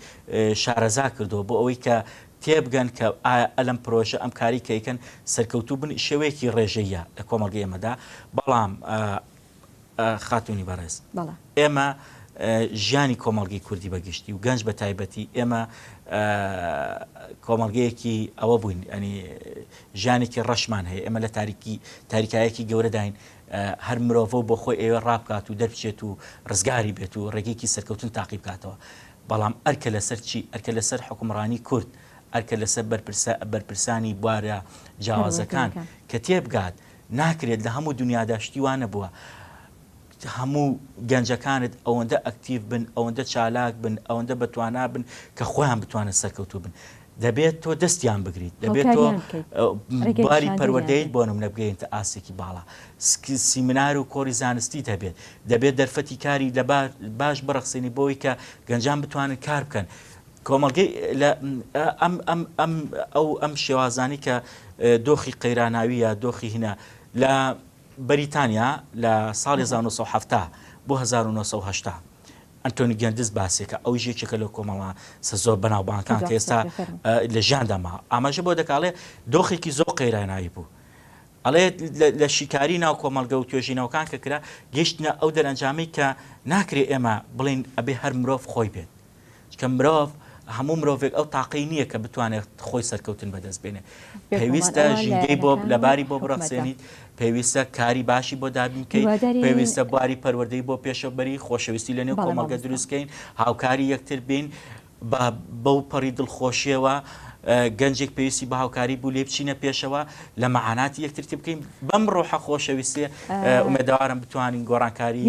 شارەزا کردووە بۆ ئەوەی کە تێبگەن کە ئایا ئەلم پرۆژە ئەم کاری کەیکەن سەرکەوتوو بن شێوەیەکی ڕێژەیە لە کۆمەڵگەی ئێمەدا بەڵام خاتونی بەڕێز ئێمە ژیانی کۆمەڵگەی کوردی بەگشتی و گەنج بە تایبەتی ئێمە کۆمەڵگەیەکی ئەوە بووین ئەنی ژیانێکی ڕەشمان هەیە ئێمە لە تاریکایەکی گەورەداین هەر مرۆڤ بۆ خۆی ئێوە ڕابکات و دەربچێت و ڕزگاری بێت و ڕێگەیەکی سەرکەوتن تاقی بکاتەوە بەڵام ئەرکە لەسەر چی ئەرکە لەسەر حکومڕانی کورد ئەرکە لەسەر بەرپرسانی بوارە جیاوازەکان کە تێبگات ناکرێت لە هەموو دنیادا شتیوانە بووە هەموو گەنجەکانت ئەوەندە ئەکتیڤ بن ئەوەندە چالاک بن ئەوەندە بەتوانا بن کە خۆیان بتوانە سەرکەوتوو بن دەبێت تۆ دەستیان بگریت دەبێت تۆ باری پەروەردەیت بۆ نمونە بگەینتە ئاسێکی باڵا سیمینار و کۆری زانستی هەبێت دەبێت دەرفەتی کاری لە باش بڕەخسێنی بۆی کە گەنجان بتوانن کار بکەن کۆمەڵگەی ئەم شێوازانی کە دۆخی قەیراناویە دۆخی هینە لە بەریتانیا لە ساڵی 1970 بۆ 1970 ئەنتۆنی گەندز باسێکە ئەو ژێکێکە لە کۆمەڵە زۆر بەناوبانکان کە ئێستا لە ژیانداما ئاماژە بۆ دەکاڵێ دۆخێکی زۆر قەیراناوی بوو ئەڵێ لە شیکاری ناو کۆمەڵگە و توێژینەوەکان کە کرا گەیشتنە ئەو دەرەنجامی کە ناکرێت ئێمە بڵین ئەبێ هەر مرۆڤ خۆی بێت کە مرۆڤ هەموو مرۆڤێک ئەو تاقی نییە کە بتوانێت خۆی سەرکەوتن بەدەست بێنێ پێویستە ژینگەی بۆ لەباری بۆ بڕەخسێنیت پێویستە کاری باشی بۆ دابینکەیت پێویستە بواری پەروەردەی بۆ پێشەبەری خۆشەویستی لە نێو کۆمەڵگە دروستکەین هاوکاری یەکتر بین بەو پەڕی دڵخۆشیەوە گەنجێک پێویستی بە هاوکاری بوو لێ بچینە پێشەوە لە مەعاناتی یەکترتی بکەین بەم ڕۆحە خۆشەویستێ ئومێدەوارم بتوانین گۆڕانکاری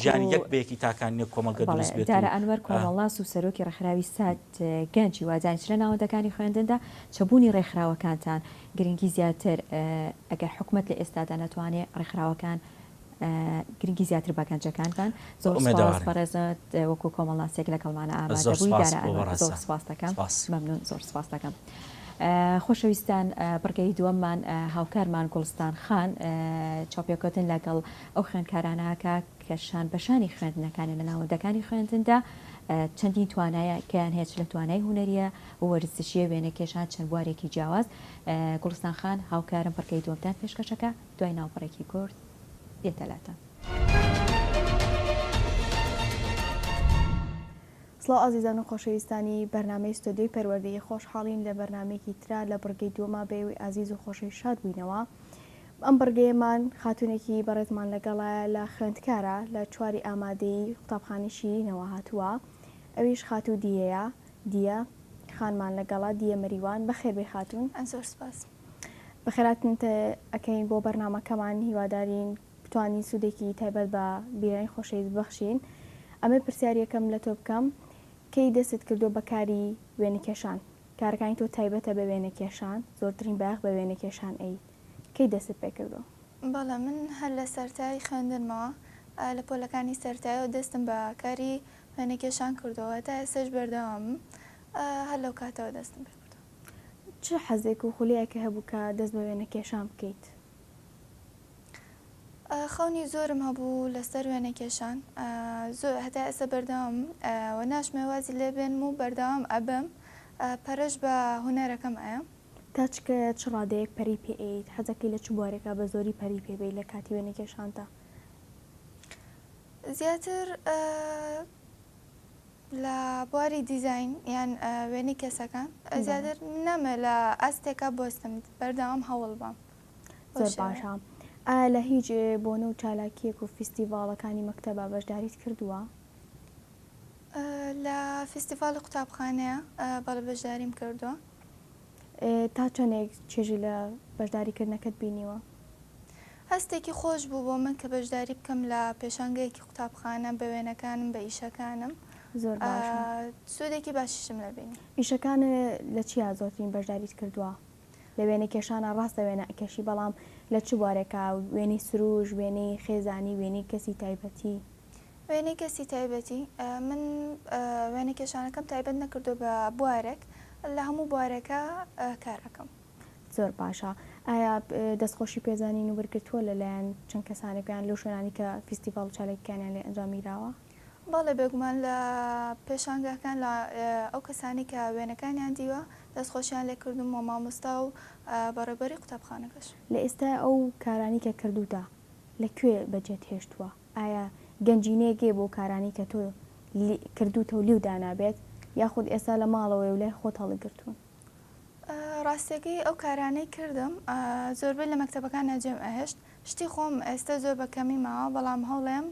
ژیانی یەک بەیەکی تاکانی کۆمەلگە دروست بێت. دارە ئەنوەر کۆمەڵاس و سەرۆکی ڕێکخراوی سات گەنجی وازانیش لە ناوەندەکانی خوێندندا چەبوونی ڕێکخراوەکانتان گرنگی زیاتر ئەگەر حکومت لە ئێستادا نەتوانێت ڕێکخراوەکان گرنگی زیاتر بە گەنجەکانتان زۆر سپاس بەڕێزت وەکو کۆمەڵاسێک لە کەڵمانە ئامادەبووی دارە ئەنوەر زۆر سپاس دەکەم مەمنون زۆر سپاس دەکەم. خۆشەویستان بڕگەی دووەممان هاوکارمان گوڵستان خان چاپێکوتن لەگەڵ ئەو خوێندکارانەکە کە شان بەشانی خوێندنەکانی لە ناوەندەکانی خوێندندا چەندین توانایە کەیان هێچ لە توانای هوەریە و وەرزشیە وێنە کێشان چەند بوارێکی جیاواز. گوڵستان خان هاوکارم بڕگەی دووەمتان پێشکەشەکە دوای ناوبڕێکی کورد دێتەلاتە. سڵاو ئازیزان و خۆشەویستانی بەرنامەی ستۆدیۆی پەروەردەیی خۆشحاڵین لە بەرنمەیەکی ترا لە بڕگەی دووەما بێوی ئازیز و خۆشەی شاد بووینەوە. ئەم بڕگەیەمان خاتونێکی بەڕێزمان لەگەڵایە لە خوێندکارە لە چواری ئامادەی قوتابخانەی شیرینەوە هاتووە، ئەویش خاتوو دیەیە دیە خانمان لەگەڵا دیە مەریوان بەخێربێ خاتون. زۆر سپاس. بەخێراتن ئەکەین بۆ بەرنامەکەمان هیوادارین بتوانین سوودێکی تایبەت بە بیرانی خۆشەویست بەخشین. ئەمە پرسیارەکەم لە تۆ بکەم کەی دەست کردو بەکاری وێنەکێشان کارەکانی تۆ تایبەتە بە وێنەکێشان زۆرترین باغ بە وێنەکێشان ئەی کەی دەست پێ کردو؟ بەڵێ من هەر لە سەرتای خوێندنمەوە لە پۆلەکانی سەرتایەوە دەستم بە کاری وێنەکێشان کردەوە تا ئێستاش بەردەوام هەر لەو کاتەوە دەستم پێ کردو. چ حەزێک و خولیەکە هەبوو کە دەست بە وێنەکێشان بکەیت؟ خەونی زۆرم هەبوو لەسەر وێنەکێشان زۆر هەتا ئێستا بەردەوام و ناشمێ وازی لێ بێنم و بەردەوام ئەبم پەرش بە هونەرەکەم ئایا. تا چکە چ ڕادەیەک پەری پێیت حەزەکەی لە چ بوارێکە بە زۆری پەری پێبێت لە کاتی وێنەکێشانتە؟ زیاتر لە بواری دیزاین یان وێنی کەسەکان زیاتر نەمە لە ئەستێکە بۆستم بەردەوام هەوڵ بام. زۆر باشە. لە هیچ بۆنە و چالاکیەک و فیستیڤاڵەکانی مەکتەبە بەشداریت کردووە؟ لە فیستیڤاڵی قوتابخانەیە بەڵێ بەشداریم کردووە. تا چەندێک چێژی لە بەشداریکردنەکەت بینیوە؟ هەستێکی خۆش بوو بۆ من کە بەشداری بکەم لە پێشانگەیەکی قوتابخانە بە وێنەکانم بە ئیشەکانم. زۆر باشە. سوودێکی باشیشم لە بینی. ئیشەکانە لە چیا زۆرترین بەشداریت کردووە؟ لە وێنەکێشانە ڕاستە وێنەکەشی بەڵام لە چ بوارێکە وێنەی سروش وێنەی خێزانی وێنەی کەسی تایبەتی؟ وێنەی کەسی تایبەتی من وێنەکێشانەکەم تایبەت نەکردو بە بوارێک لە هەموو بوارێکە کارەکەم. زۆر باشە. ئایا دەستخۆشی پێزانین و وەرگرتووە لەلایەن چەند کەسانێکیان لەو شوێنانی کە فیستیڤاڵ چالاکییانیان لێ ئەنجامیراوە؟ باڵێ بێگومان لە پێشانگاکان لە ئەو کەسانی کە وێنەکانیان دیوە دەستخۆشیان لێ کردم و مامۆستا و بەڕێبەری قوتابخانەکەش. لە ئێستا ئەو کارانی کە کردوتە لەکوێ بەجێت هێشتووە؟ ئایا گەنجینەیەکێ بۆ کارانی کە تۆ کردوتە و لیودا نابێت یاخود ئێستا لە ماڵەوەی و لای خۆت هەڵیگرتوون؟ ڕاستیەکەی ئەو کارانەی کردم زۆربەی لە مەکتەبەکان نەجێم ئەهێشت شتی خۆم ئێستا زۆر بەکەمی ماوە بەڵام هەوڵێم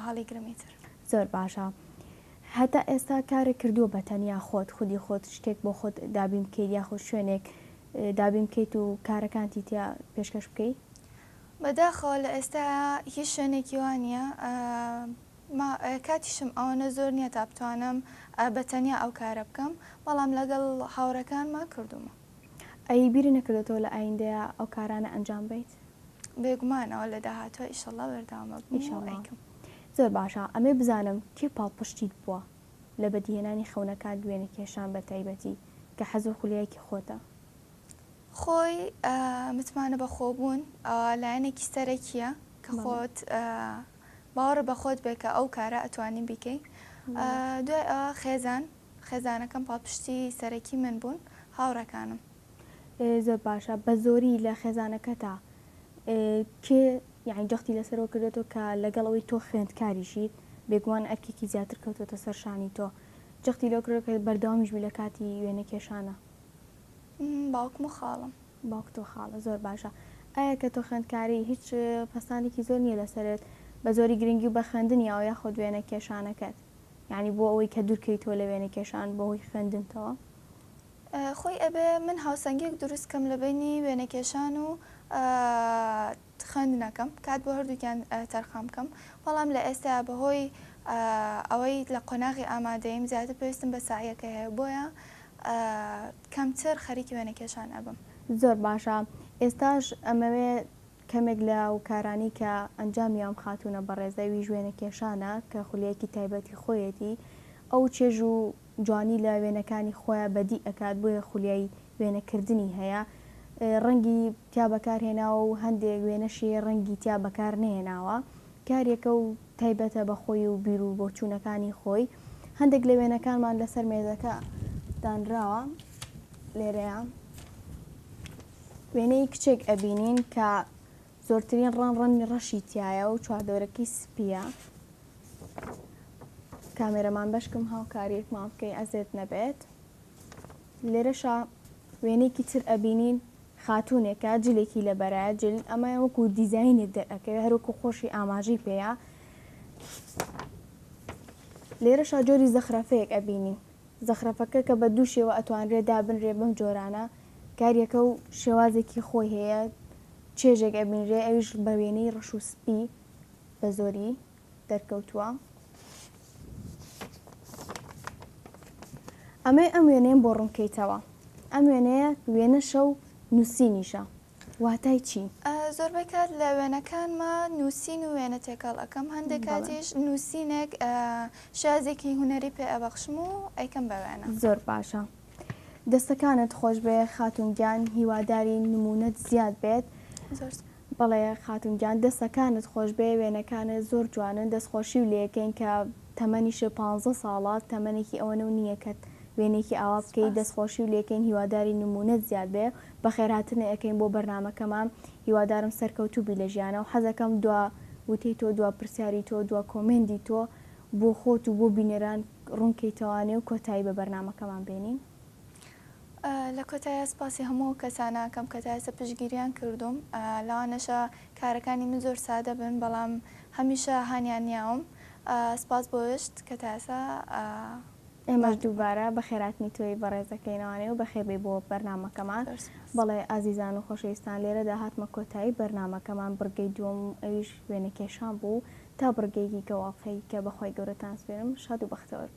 هەڵیگرمیتر. زۆر باشە. هەتا ئێستا کارێک کردووە بە تەنیا خۆت خودی خۆت شتێک بۆ خۆت دابین بکەیت یاخود شوێنێک دابین بکەیت و کارەکانتی تیا پێشکەش بکەیت؟ بەداخەوە لە ئێستا هیچ شوێنێکی وانە کاتیشم ئەوەنە زۆر نییە تا بتوانم بە تەنیا ئەو کارە بکەم بەڵام لەگەڵ هاوڕەکانمە کردومە. ئەی بیری نەکردێتەوە لە ئایندەیە ئەو کارانە ئەنجام بیت؟ بێگومانەوە لە داهاتوە ئیشەڵڵا بەردەوامە ئیشەڵڵا. زۆر باشە. ئەمێ بزانم کێ پاڵپشتیت بووە لە بەدیهێنانی خەونەکان وێنەکێشان بە تایبەتی کە حەز و خولیایەکی خۆتە؟ خۆی متمانە بە خۆبوون لایەنێکی سەرەکیە کە خۆت باوەڕ بە خۆت بێ کە ئەو کارە ئەتوانین بیکەی. دوای ئەوە خێزانەکەم پاڵپشتی سەرەکی من بوون هاوڕەکانم. زۆر باشە. بە زۆری لە خێزانەکەتە کێ یعنی جەختی لەسەرەوە کردێتەوە کە لەگەڵەوەی تۆ خوێندکاریشیت بێگومان ئەرکێکی زیاتر کەوتۆتە سەرشانی تۆ جەختی لەو کردێت کە بەردەوامیش بی لە کاتی وێنەکێشانە؟ باوکم و خاڵم. باوک تۆ خاڵە. زۆر باشە. ئایا کە تۆ خوێندکاری هیچ پەسانێکی زۆر نییە لەسەرت بە زۆری گرنگی و بە خوێندنیەوە یاخود وێنەکێشانەکەت یعنی بۆ ئەوەی کە دوورکەیتەوە لە وێنەکێشان بۆ ئەوی خوێندنتەوە؟ خۆی ئەبێ من هاوسەنگێک دروستکەم لە بینی وێنەکێشان و خوێندنەکەم کات بۆ هەردووکیان تەرخام بکەم بەڵام لە ئێستا بەهۆی ئەوەی لە قۆناغی ئامادەیم زیاتر پێویستم بە ساعیەکە هەیە بۆیە کەمتر خەریکی وێنەکێشان ئەبم. زۆر باشە. ئێستاش ئەمەوێ کەمێک لە وکارانی کە ئەنجامیان خاتونە بە ڕێزەوی ژوێنەکێشانە کە خولیەکی تایبەتی خۆیەتی ئەو چێژ و جوانی لە وێنەکانی خۆیان بەدی ئەکات بۆیە خولیای وێنەکردنی هەیە ڕەنگی تیا بەکارهێناوە و هەندێک وێنەشی ڕەنگی تیا بەکار نێناوە کارێکە و تایبەتە بە خۆی و بیر و بۆچوونەکانی خۆی. هەندێک لە وێنەکانمان لەسەر مێزەکە دانراوە لێرەیە وێنەی کچێک ئەبینین کە زۆرترین ڕەنی ڕەشی تایە و چواردۆرەکەی سپیە. کامێرەمان بەشکم هاوکاریەکمان بکەی ئەزێت نەبێت. لێرەشە وێنەیەکی تر ئەبینین خاتونێکە جلێکی لە بەرایە جل ئەمە وەکو دیزاینێک دەرەکەوێت هەروەکو خۆشی ئاماژی پێەیە. لێرەشە جۆری زەخرەفەیەک ئەبینین زەخرەفەکە کە بە دوو شێوە ئەتوانرێت دابنرێ بەم جۆرانە کاریەکە و شێوازێکی خۆی هەیە چێژێک ئەبینرێ ئەویش بە وێنەی ڕەش و سپی بە زۆری دەرکەوتووە. ئەمە ئەم وێنەیە بۆ ڕوونکەیتەوە ئەم وێنەیە وێنە شەو نووسینیشە واتای چی؟ زۆربەی کات لە وێنەکانمە نووسین و وێنە تێکەڵ ئەەکەم هەندێک کاتیش نووسینێک شازێکی هوەری پێ ئەبەخشم و ئەیکەم بە وێنە. زۆر باشە. دەستەکانت خۆش بێ خاتونگیان هیواداری نمونەت زیاد بێت. بەڵێ خاتونگیان دەستەکانت خۆش بێ وێنەکانت زۆر جوانن دەستخۆشی و لەکەین کە تەمەنیشە 15 ساڵات تەمەێکی ئەوە و نییەکەت وێنێکی ئاوا بکەی دەستخۆشی و لەکەین هیواداری نمونەت زیاد بێ بە خێراتنە ئەەکەین بۆ بەرنمەکەمان هیوادارم سەرکەوتوو لە ژیانە و حەزەکەم دوا وتی تۆ دوا پرسیاری تۆ دوا کۆمنتی تۆ بۆ خۆت و بۆ بینەران ڕوونکەیتەوانێ و کۆتایی بە بەرنمەکەمان بێنین. لە کۆتایی سپاسی هەموو کەسانەکەم کە تا ئێستا پشتگیریان کردوم لەوانەشە کارەکانی من زۆر سادە بن بەڵام هەمیشە هانیان نیاوم سپاس بۆشت کە تا ئێستا ئێمەش دووبارە بە خێراتنی تۆی بەڕێزەکەینەوانێ و بەخێبێ بۆ بەرنمەکەمان. بەڵێ ئازیزان و خۆشەویستان لێرە داهاتمە کۆتایی بەرنمەکەمان بڕگەی دووەم ئەویش وێنەکێشان بوو تا بڕگەیەکی گەواقعی کە بەخوای گەورەتان سپێرم شاد و بەختەوەر.